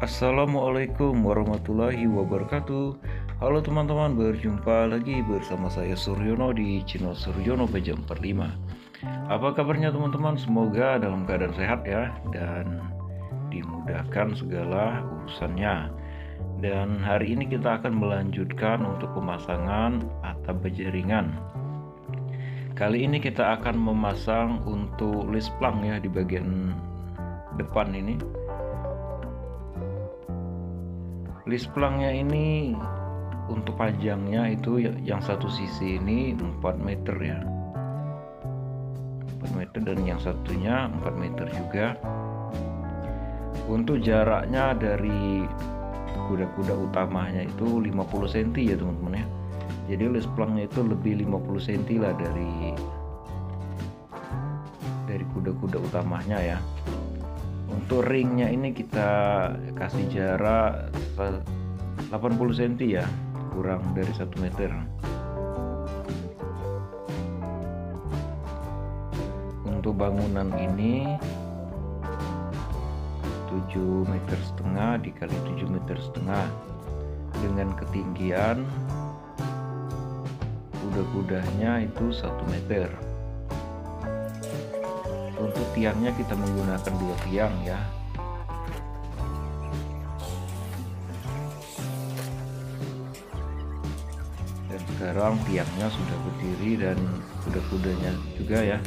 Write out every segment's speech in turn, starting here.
Assalamualaikum warahmatullahi wabarakatuh. Halo teman-teman, berjumpa lagi bersama saya Suryono di channel Suryono Peja 45. Apa kabarnya teman-teman? Semoga dalam keadaan sehat ya, dan dimudahkan segala urusannya. Dan hari ini kita akan melanjutkan untuk pemasangan atap baja ringan. Kali ini kita akan memasang untuk list plank ya, di bagian depan ini. List planknya ini untuk panjangnya itu yang satu sisi ini 4 meter ya, 4 meter, dan yang satunya 4 meter juga. Untuk jaraknya dari kuda-kuda utamanya itu 50 cm ya teman-teman ya. Jadi list planknya itu lebih 50 cm lah dari kuda-kuda utamanya ya. Untuk ringnya ini kita kasih jarak 80 cm ya, kurang dari 1 meter. Untuk bangunan ini 7,5 meter dikali 7,5 meter dengan ketinggian kuda-kudanya itu 1 meter. Untuk tiangnya kita menggunakan 2 tiang ya. Dan sekarang tiangnya sudah berdiri dan kuda-kudanya juga ya.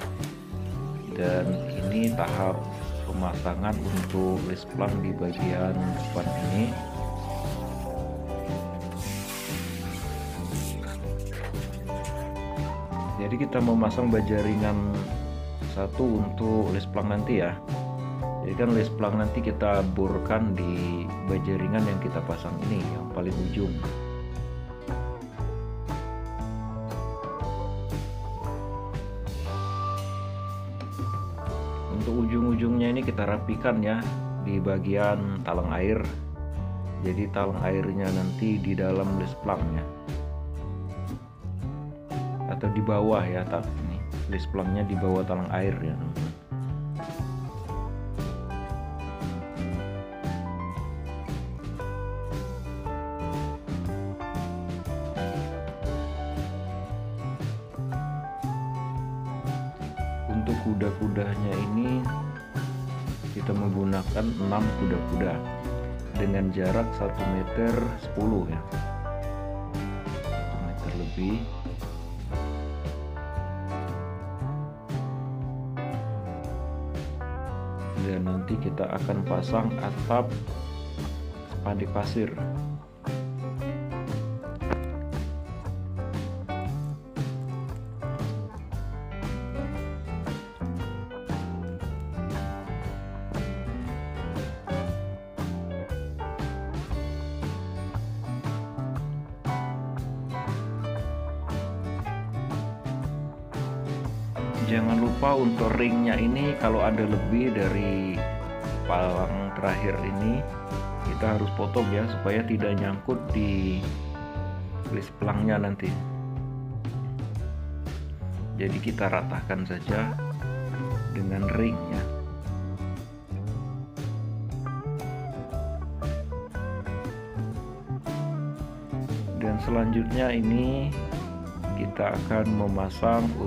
Dan ini tahap pemasangan untuk list plank di bagian depan ini. Jadi kita memasang baja ringan satu untuk list plank nanti ya. Jadi kan list plank nanti kita borkan di baja ringan yang kita pasang ini, yang paling ujung. Untuk ujung-ujungnya ini kita rapikan ya di bagian talang air. Jadi talang airnya nanti di dalam list planknya atau di bawah ya, ini list planknya di bawah talang air ya teman-teman. Untuk kuda-kudanya ini kita menggunakan 6 kuda-kuda dengan jarak 1 meter 10 ya, 1 meter lebih. Dan nanti kita akan pasang atap spanduk pasir. Jangan lupa untuk ringnya ini kalau ada lebih dari palang terakhir ini kita harus potong ya, supaya tidak nyangkut di list planknya nanti. Jadi kita ratakan saja dengan ringnya. Dan selanjutnya ini kita akan memasang